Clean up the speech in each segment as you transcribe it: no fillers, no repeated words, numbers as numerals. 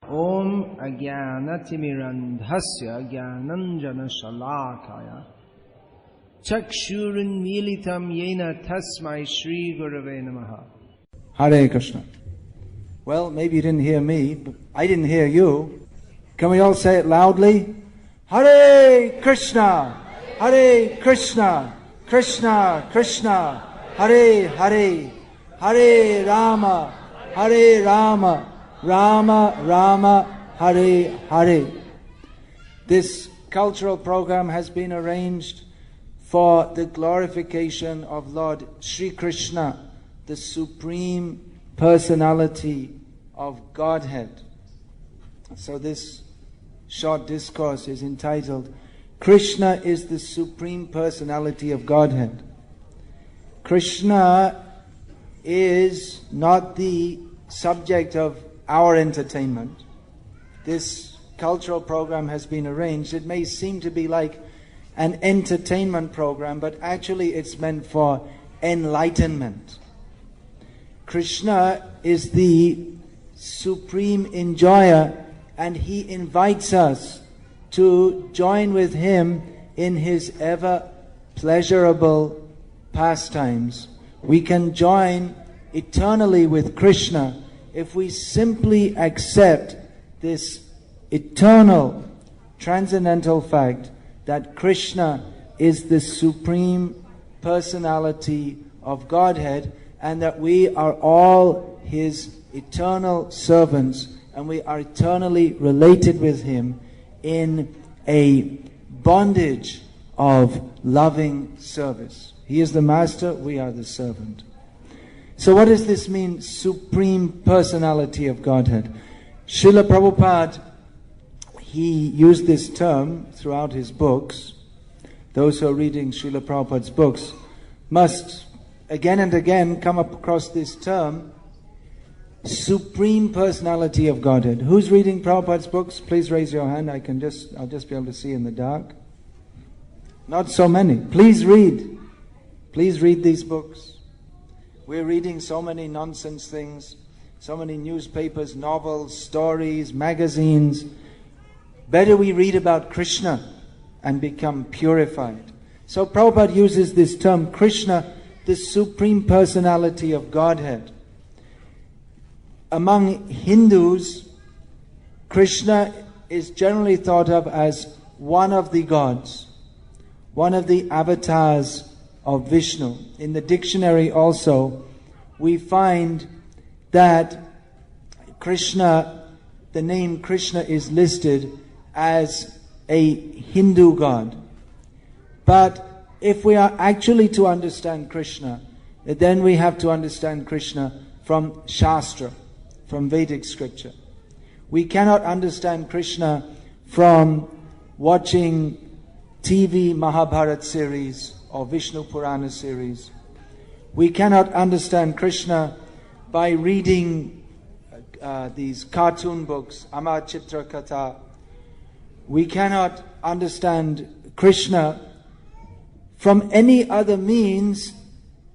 Om Ajnanatimirandhasya Jnananjana Shalakaya Chakshurun Militam Yena Tasmai Shri Gurave Namaha. Hare Krishna. Well, maybe you didn't hear me, but I didn't hear you. Can we all say it loudly? Hare Krishna, Hare Krishna, Krishna Krishna, Hare Hare, Hare Rama, Hare Rama, Rama Rama, Hare Hare. This cultural program has been arranged for the glorification of Lord Sri Krishna, the Supreme Personality of Godhead. So this short discourse is entitled, Krishna is the Supreme Personality of Godhead. Krishna is not the subject of our entertainment. This cultural program has been arranged. It may seem to be like an entertainment program, but actually it's meant for enlightenment. Krishna is the supreme enjoyer, and he invites us to join with him in his ever pleasurable pastimes. We can join eternally with Krishna if we simply accept this eternal, transcendental fact that Krishna is the Supreme Personality of Godhead, and that we are all his eternal servants, and we are eternally related with him in a bondage of loving service. He is the master, we are the servant. So what does this mean, Supreme Personality of Godhead? Srila Prabhupada, he used this term throughout his books. Those who are reading Srila Prabhupada's books must again and again come across this term, Supreme Personality of Godhead. Who's reading Prabhupada's books? Please raise your hand. I'll just be able to see in the dark. Not so many. Please read. Please read these books. We're reading so many nonsense things, so many newspapers, novels, stories, magazines. Better we read about Krishna and become purified. So Prabhupada uses this term, Krishna, the Supreme Personality of Godhead. Among Hindus, Krishna is generally thought of as one of the gods, one of the avatars of Vishnu. In the dictionary also, we find that Krishna, the name Krishna is listed as a Hindu god. But if we are actually to understand Krishna, then we have to understand Krishna from Shastra, from Vedic scripture. We cannot understand Krishna from watching TV Mahabharata series or Vishnu Purana series. We cannot understand Krishna by reading these cartoon books, Amar Chitra Katha. We cannot understand Krishna from any other means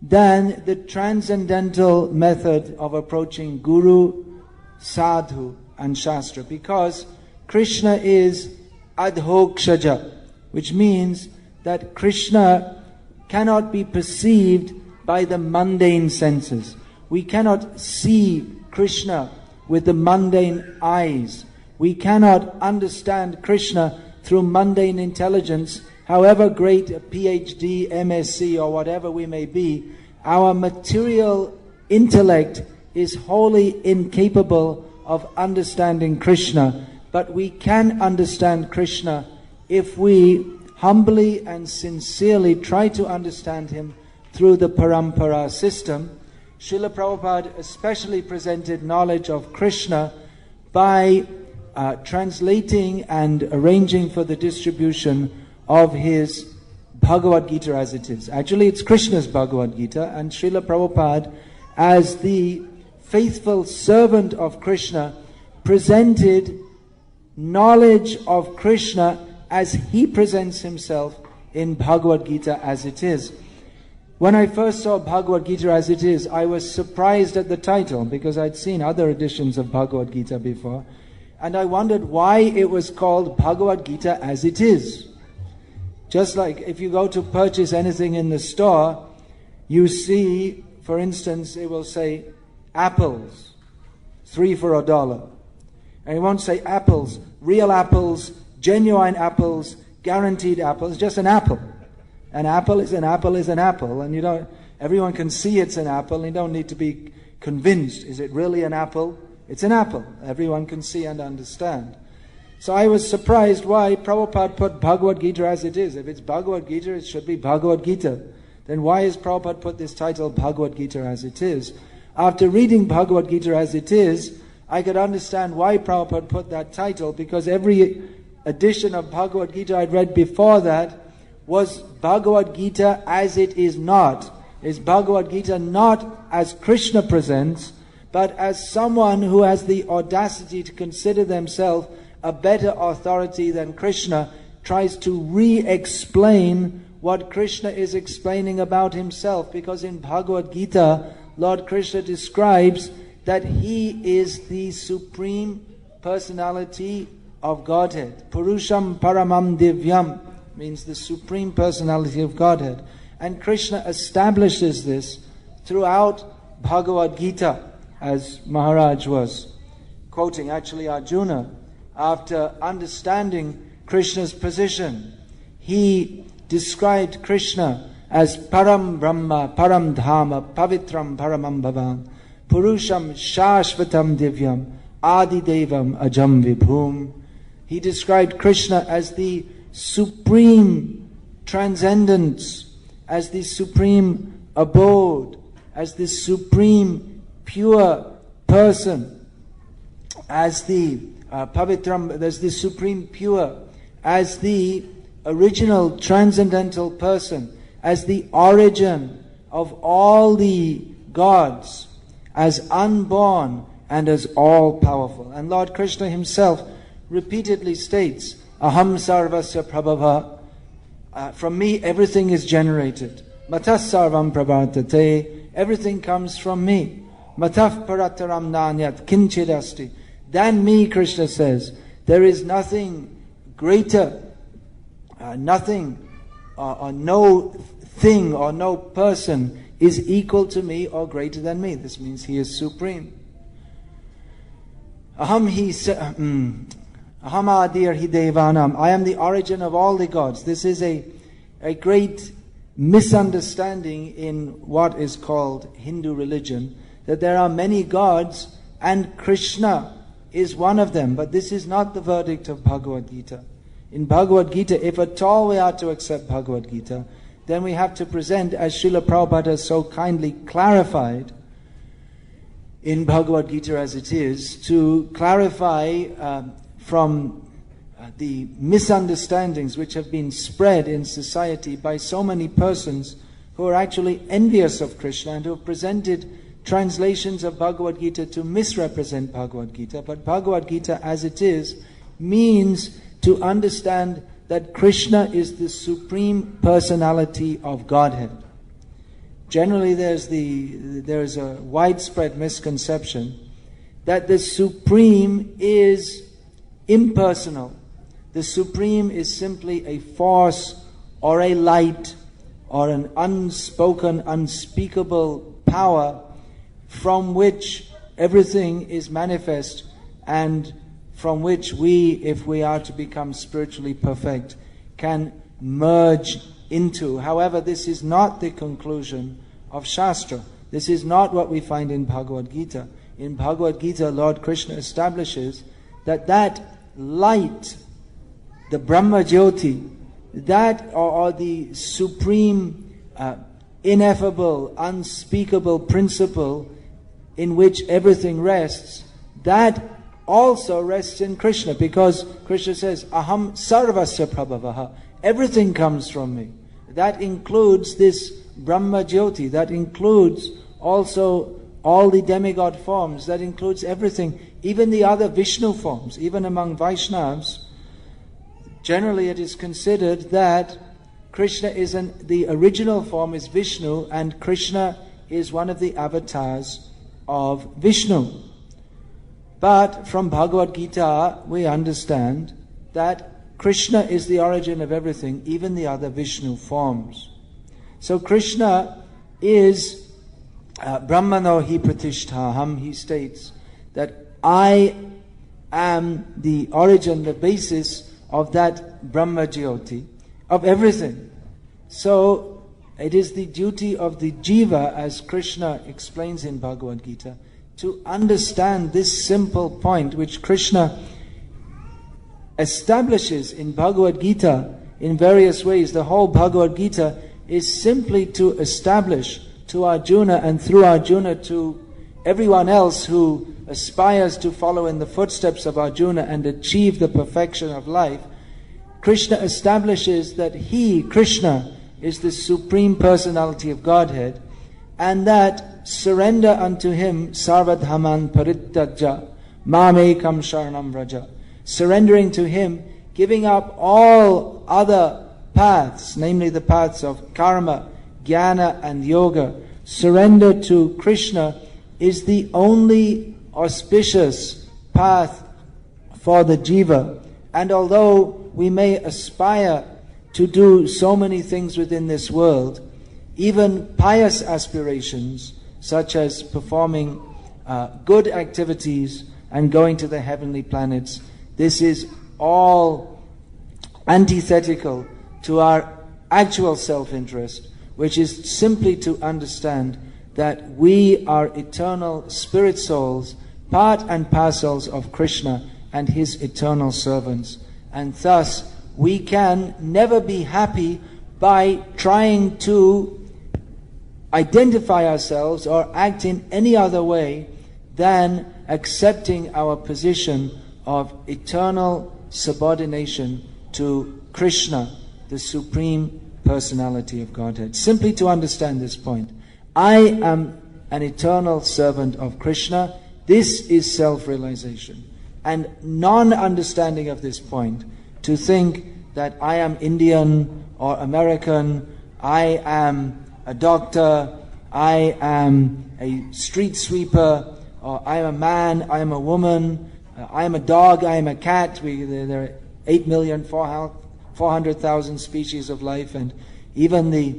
than the transcendental method of approaching Guru, Sadhu and Shastra, because Krishna is adhokshaja, which means that Krishna cannot be perceived by the mundane senses. We cannot see Krishna with the mundane eyes. We cannot understand Krishna through mundane intelligence. However great a PhD, MSc or whatever we may be, our material intellect is wholly incapable of understanding Krishna. But we can understand Krishna if we humbly and sincerely try to understand him through the parampara system. Srila Prabhupada especially presented knowledge of Krishna by translating and arranging for the distribution of his Bhagavad Gita as it is. Actually, it's Krishna's Bhagavad Gita, and Srila Prabhupada, as the faithful servant of Krishna, presented knowledge of Krishna as he presents himself in Bhagavad Gita as it is. When I first saw Bhagavad Gita as it is, I was surprised at the title, because I'd seen other editions of Bhagavad Gita before. And I wondered why it was called Bhagavad Gita as it is. Just like if you go to purchase anything in the store, you see, for instance, it will say apples, 3 for $1. And it won't say apples, real apples, genuine apples, guaranteed apples, just an apple. An apple is an apple is an apple, and everyone can see it's an apple, and you don't need to be convinced. Is it really an apple? It's an apple. Everyone can see and understand. So I was surprised why Prabhupada put Bhagavad Gita as it is. If it's Bhagavad Gita, it should be Bhagavad Gita. Then why has Prabhupada put this title Bhagavad Gita as it is? After reading Bhagavad Gita as it is, I could understand why Prabhupada put that title, because every edition of Bhagavad Gita I'd read before that was Bhagavad Gita as it is not. Is Bhagavad Gita not as Krishna presents, but as someone who has the audacity to consider themselves a better authority than Krishna, tries to re-explain what Krishna is explaining about himself. Because in Bhagavad Gita, Lord Krishna describes that He is the Supreme Personality of Godhead. Purusham Paramam Divyam means the Supreme Personality of Godhead. And Krishna establishes this throughout Bhagavad Gita, as Maharaj was quoting, actually Arjuna, after understanding Krishna's position. He described Krishna as Param Brahma, Param Dhama, Pavitram Paramam Bhavan, Purusham Shashvatam Divyam, Adi Devam Ajam Vibhum. He described Krishna as the supreme transcendence, as the supreme abode, as the supreme pure person, as the Pavitram, as the supreme pure, as the original transcendental person, as the origin of all the gods, as unborn and as all-powerful. And Lord Krishna himself repeatedly states, Aham sarvasya prabhava, from me everything is generated. Matas sarvam pravartate, everything comes from me. Mataf parataram nanyat kinchidasti. Than me, Krishna says, there is nothing greater, nothing, or no thing or no person is equal to me or greater than me. This means He is supreme. Aham adir hi devanam. I am the origin of all the gods. This is a great misunderstanding in what is called Hindu religion, that there are many gods and Krishna is one of them. But this is not the verdict of Bhagavad Gita. In Bhagavad Gita, if at all we are to accept Bhagavad Gita, then we have to present, as Srila Prabhupada has so kindly clarified in Bhagavad Gita as it is, to clarify from the misunderstandings which have been spread in society by so many persons who are actually envious of Krishna and who have presented translations of Bhagavad Gita to misrepresent Bhagavad Gita. But Bhagavad Gita as it is means to understand that Krishna is the Supreme Personality of Godhead. Generally there is a widespread misconception that the Supreme is impersonal. The Supreme is simply a force or a light or an unspoken, unspeakable power from which everything is manifest and from which we, if we are to become spiritually perfect, can merge into. However, this is not the conclusion of Shastra. This is not what we find in Bhagavad Gita. In Bhagavad Gita, Lord Krishna establishes that light, the Brahma Jyoti, that or the supreme, ineffable, unspeakable principle in which everything rests, that also rests in Krishna, because Krishna says, Aham sarvasya prabhavaha, everything comes from me. That includes this Brahma Jyoti, that includes also all the demigod forms, that includes everything, even the other Vishnu forms. Even among Vaishnavas, generally it is considered that Krishna is the original form is Vishnu, and Krishna is one of the avatars of Vishnu. But from Bhagavad Gita, we understand that Krishna is the origin of everything, even the other Vishnu forms. So Krishna is Brahmano hi pratisthaham. He states that I am the origin, the basis of that Brahma Jyoti, of everything. So it is the duty of the jiva, as Krishna explains in Bhagavad Gita, to understand this simple point which Krishna establishes in Bhagavad Gita in various ways. The whole Bhagavad Gita is simply to establish to Arjuna, and through Arjuna to everyone else who aspires to follow in the footsteps of Arjuna and achieve the perfection of life. Krishna establishes that He, Krishna, is the Supreme Personality of Godhead, and that surrender unto Him, sarvadhaman parittajya, mamekam sharanam vraja. Surrendering to Him, giving up all other paths, namely the paths of karma, jnana and yoga. Surrender to Krishna is the only auspicious path for the jiva. And although we may aspire to do so many things within this world, even pious aspirations such as performing good activities and going to the heavenly planets, this is all antithetical to our actual self-interest, which is simply to understand that we are eternal spirit souls, part and parcels of Krishna and His eternal servants. And thus, we can never be happy by trying to identify ourselves or act in any other way than accepting our position of eternal subordination to Krishna, the Supreme Personality of Godhead. Simply to understand this point. I am an eternal servant of Krishna. This is self-realization. And non-understanding of this point, to think that I am Indian or American, I am a doctor, I am a street sweeper, or I am a man, I am a woman, I am a dog, I am a cat. There are 8,400,000 species of life, and even the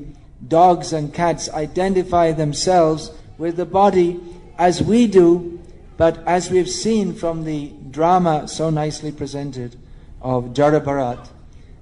dogs and cats identify themselves with the body as we do, but as we've seen from the drama so nicely presented of Jara Bharat,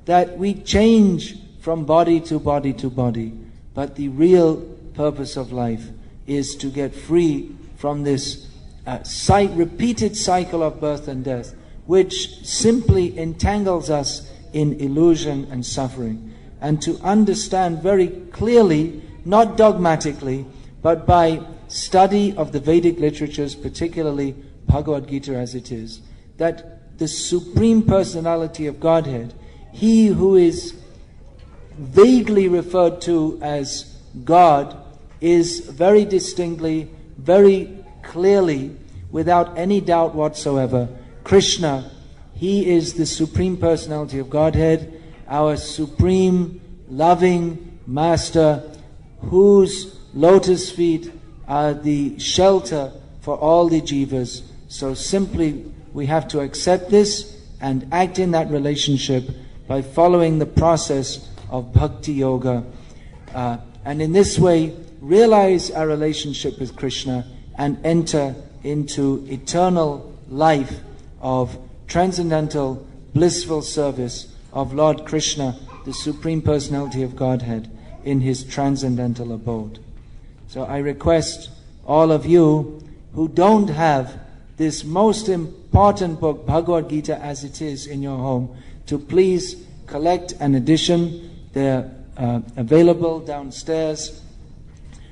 that we change from body to body to body, but the real purpose of life is to get free from this repeated cycle of birth and death, which simply entangles us in illusion and suffering. And to understand very clearly, not dogmatically, but by study of the Vedic literatures, particularly Bhagavad Gita as it is, that the Supreme Personality of Godhead, He who is vaguely referred to as God, is very distinctly, very clearly, without any doubt whatsoever, Krishna. He is the Supreme Personality of Godhead, our supreme, loving Master, whose lotus feet are the shelter for all the jivas. So simply we have to accept this and act in that relationship by following the process of Bhakti Yoga. And in this way, realize our relationship with Krishna and enter into eternal life of transcendental, blissful service of Lord Krishna, the Supreme Personality of Godhead, in His transcendental abode. So I request all of you who don't have this most important book, Bhagavad Gita as it is, in your home, to please collect an edition. They're available downstairs.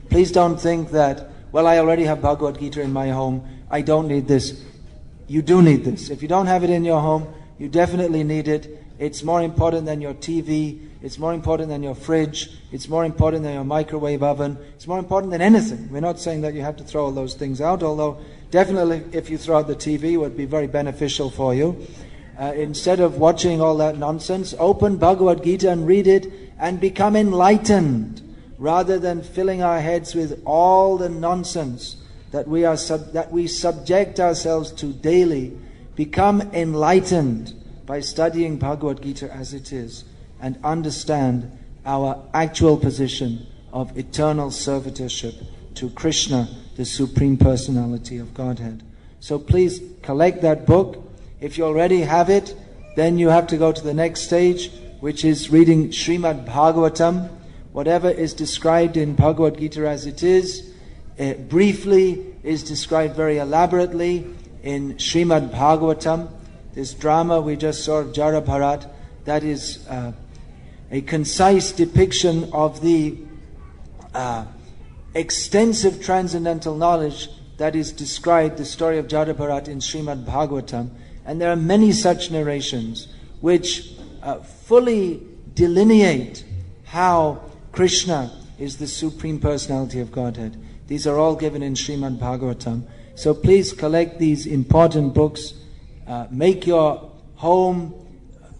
Please don't think that, well, I already have Bhagavad Gita in my home, I don't need this. You do need this. If you don't have it in your home, you definitely need it. It's more important than your TV. It's more important than your fridge. It's more important than your microwave oven. It's more important than anything. We're not saying that you have to throw all those things out, although definitely if you throw out the TV, it would be very beneficial for you. Instead of watching all that nonsense, open Bhagavad Gita and read it and become enlightened, rather than filling our heads with all the nonsense that we subject ourselves to daily, become enlightened by studying Bhagavad Gita as it is, and understand our actual position of eternal servitorship to Krishna, the Supreme Personality of Godhead. So please collect that book. If you already have it, then you have to go to the next stage, which is reading Srimad Bhagavatam. Whatever is described in Bhagavad Gita as it is, briefly is described very elaborately in Srimad Bhagavatam. This drama we just saw of Jara Bharat, that is a concise depiction of the extensive transcendental knowledge that is described, the story of Jara Bharat in Srimad Bhagavatam. And there are many such narrations which fully delineate how Krishna is the Supreme Personality of Godhead. These are all given in Srimad Bhagavatam. So please collect these important books. Make your home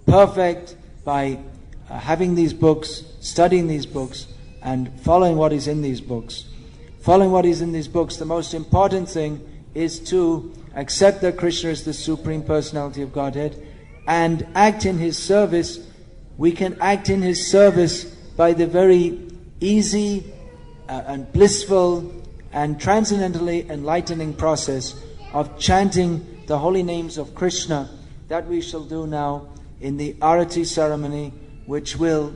perfect by having these books, studying these books, and following what is in these books. Following what is in these books, the most important thing is to accept that Krishna is the Supreme Personality of Godhead and act in His service. We can act in His service by the very easy and blissful and transcendently enlightening process of chanting the holy names of Krishna that we shall do now in the Arati ceremony, which will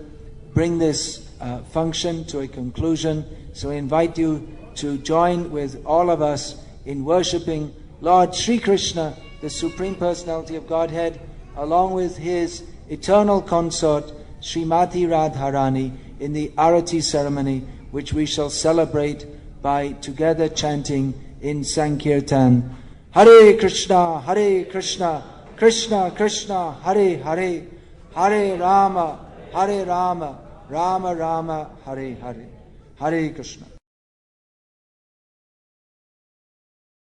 bring this function to a conclusion. So I invite you to join with all of us in worshipping Lord Sri Krishna, the Supreme Personality of Godhead, along with His eternal consort, Srimati Radharani, in the Arati ceremony, which we shall celebrate by together chanting in Sankirtan. Hare Krishna, Krishna Krishna, Hare Hare, Hare Rama, Rama Rama, Hare Hare. Hare Krishna.